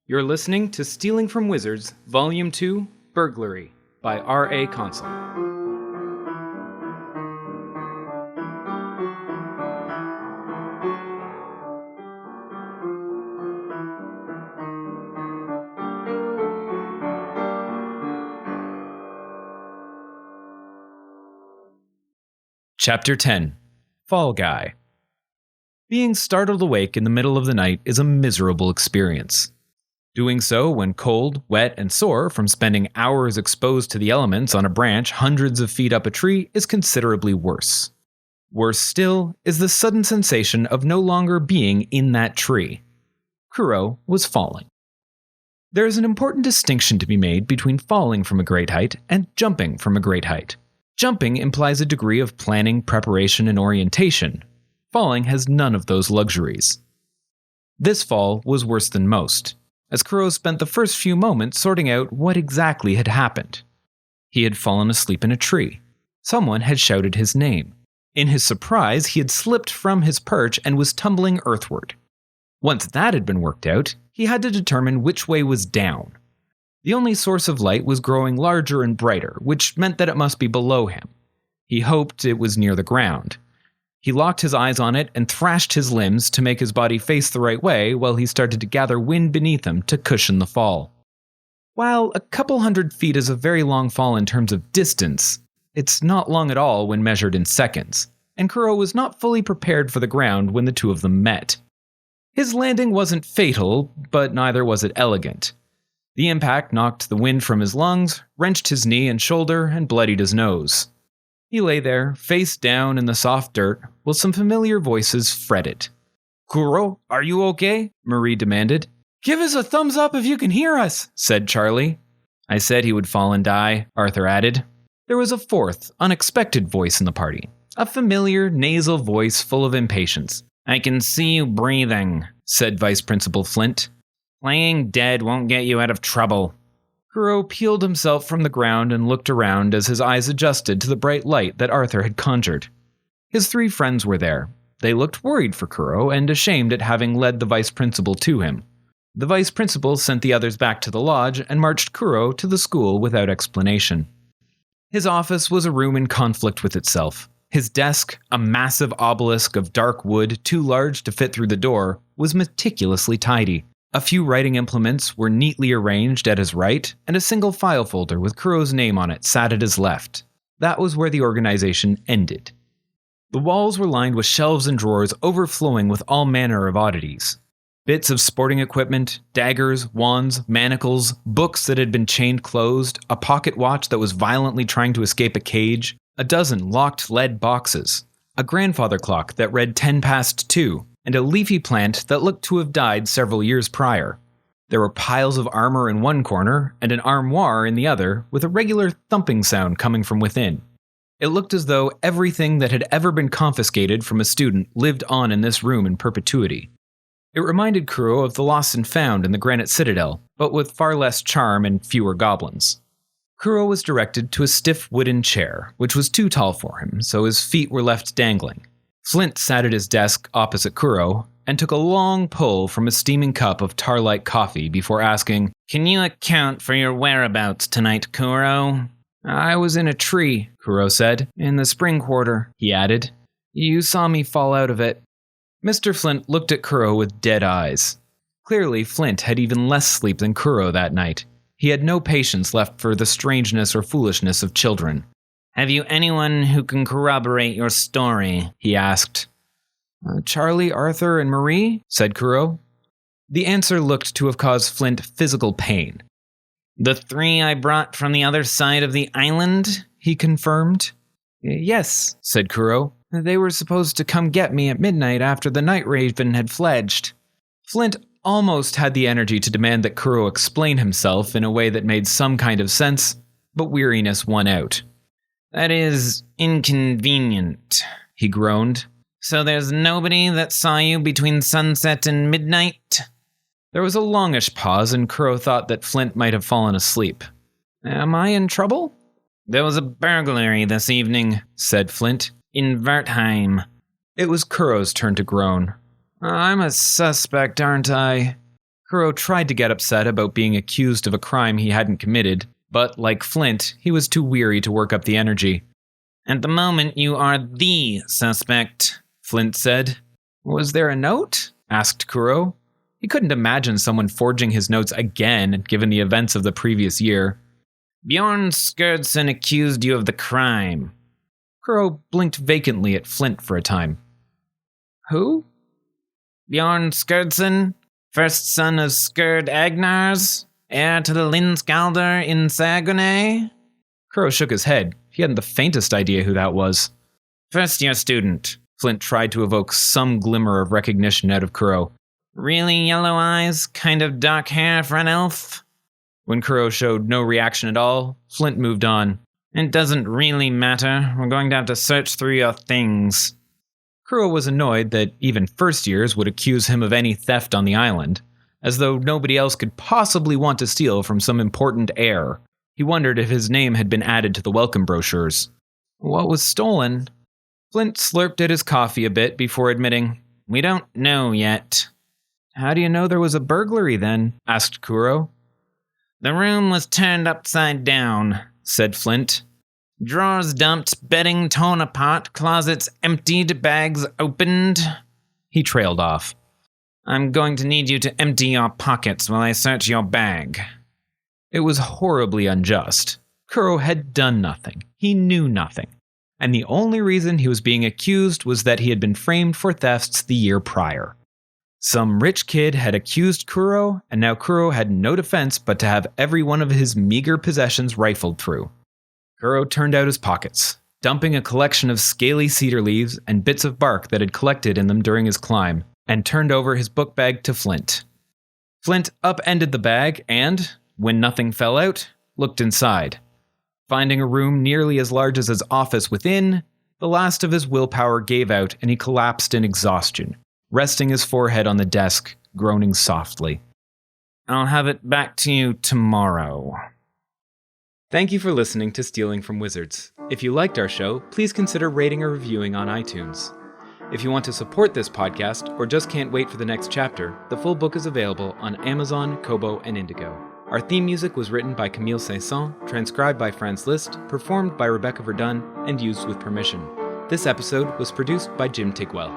You're listening to Stealing from Wizards, Volume 2, Burglary, by R.A. Consul. Chapter 10. Fall Guy. Being startled awake in the middle of the night is a miserable experience. Doing so when cold, wet, and sore from spending hours exposed to the elements on a branch hundreds of feet up a tree is considerably worse. Worse still is the sudden sensation of no longer being in that tree. Kuro was falling. There is an important distinction to be made between falling from a great height and jumping from a great height. Jumping implies a degree of planning, preparation, and orientation. Falling has none of those luxuries. This fall was worse than most, as Kuro spent the first few moments sorting out what exactly had happened. He had fallen asleep in a tree. Someone had shouted his name. In his surprise, he had slipped from his perch and was tumbling earthward. Once that had been worked out, he had to determine which way was down. The only source of light was growing larger and brighter, which meant that it must be below him. He hoped it was near the ground. He locked his eyes on it and thrashed his limbs to make his body face the right way while he started to gather wind beneath him to cushion the fall. While a couple hundred feet is a very long fall in terms of distance, it's not long at all when measured in seconds, and Kuro was not fully prepared for the ground when the two of them met. His landing wasn't fatal, but neither was it elegant. The impact knocked the wind from his lungs, wrenched his knee and shoulder, and bloodied his nose. He lay there, face down in the soft dirt, while some familiar voices fretted. "Kuro, are you okay?" Marie demanded. "Give us a thumbs up if you can hear us," said Charlie. "I said he would fall and die," Arthur added. There was a fourth, unexpected voice in the party, a familiar, nasal voice full of impatience. "I can see you breathing," said Vice Principal Flint. "Playing dead won't get you out of trouble." Kuro peeled himself from the ground and looked around as his eyes adjusted to the bright light that Arthur had conjured. His three friends were there. They looked worried for Kuro and ashamed at having led the vice principal to him. The vice principal sent the others back to the lodge and marched Kuro to the school without explanation. His office was a room in conflict with itself. His desk, a massive obelisk of dark wood too large to fit through the door, was meticulously tidy. A few writing implements were neatly arranged at his right, and a single file folder with Kuro's name on it sat at his left. That was where the organization ended. The walls were lined with shelves and drawers overflowing with all manner of oddities. Bits of sporting equipment, daggers, wands, manacles, books that had been chained closed, a pocket watch that was violently trying to escape a cage, a dozen locked lead boxes, a grandfather clock that read 2:10, and a leafy plant that looked to have died several years prior. There were piles of armor in one corner and an armoire in the other, with a regular thumping sound coming from within. It looked as though everything that had ever been confiscated from a student lived on in this room in perpetuity. It reminded Kuro of the Lost and Found in the Granite Citadel, but with far less charm and fewer goblins. Kuro was directed to a stiff wooden chair, which was too tall for him, so his feet were left dangling. Flint sat at his desk opposite Kuro and took a long pull from a steaming cup of tar-like coffee before asking, "Can you account for your whereabouts tonight, Kuro?" "I was in a tree," Kuro said. "In the spring quarter," he added. "You saw me fall out of it." Mr. Flint looked at Kuro with dead eyes. Clearly, Flint had even less sleep than Kuro that night. He had no patience left for the strangeness or foolishness of children. "Have you anyone who can corroborate your story?" he asked. Charlie, Arthur, and Marie," said Kuro. The answer looked to have caused Flint physical pain. "The three I brought from the other side of the island?" he confirmed. "Yes," said Kuro. "They were supposed to come get me at midnight after the night raven had fledged." Flint almost had the energy to demand that Kuro explain himself in a way that made some kind of sense, but weariness won out. "That is inconvenient," he groaned. "So there's nobody that saw you between sunset and midnight?" There was a longish pause, and Kuro thought that Flint might have fallen asleep. "Am I in trouble?" "There was a burglary this evening," said Flint, "in Wertheim." It was Kuro's turn to groan. "I'm a suspect, aren't I?" Kuro tried to get upset about being accused of a crime he hadn't committed, but like Flint, he was too weary to work up the energy. "At the moment, you are the suspect," Flint said. "Was there a note?" asked Kuro. He couldn't imagine someone forging his notes again, given the events of the previous year. "Bjorn Skurdson accused you of the crime." Kuro blinked vacantly at Flint for a time. "Who?" "Bjorn Skurdson, first son of Skerd Agnars, heir to the Linskalder in Saguenay." Kuro shook his head. He hadn't the faintest idea who that was. "First-year student." Flint tried to evoke some glimmer of recognition out of Kuro. "Really yellow eyes, kind of dark hair for an elf?" When Kuro showed no reaction at all, Flint moved on. "It doesn't really matter. We're going to have to search through your things." Kuro was annoyed that even first years would accuse him of any theft on the island, as though nobody else could possibly want to steal from some important heir. He wondered if his name had been added to the welcome brochures. What was stolen? Flint slurped at his coffee a bit before admitting, "We don't know yet." "How do you know there was a burglary then?" asked Kuro. "The room was turned upside down," said Flint. "Drawers dumped, bedding torn apart, closets emptied, bags opened." He trailed off. "I'm going to need you to empty your pockets while I search your bag." It was horribly unjust. Kuro had done nothing. He knew nothing. And the only reason he was being accused was that he had been framed for thefts the year prior. Some rich kid had accused Kuro, and now Kuro had no defense but to have every one of his meager possessions rifled through. Kuro turned out his pockets, dumping a collection of scaly cedar leaves and bits of bark that had collected in them during his climb, and turned over his book bag to Flint. Flint upended the bag and, when nothing fell out, looked inside. Finding a room nearly as large as his office within, the last of his willpower gave out and he collapsed in exhaustion, resting his forehead on the desk, groaning softly. "I'll have it back to you tomorrow." Thank you for listening to Stealing from Wizards. If you liked our show, please consider rating or reviewing on iTunes. If you want to support this podcast or just can't wait for the next chapter, the full book is available on Amazon, Kobo, and Indigo. Our theme music was written by Camille Saint-Saëns, transcribed by Franz Liszt, performed by Rebecca Verdun, and used with permission. This episode was produced by Jim Tigwell.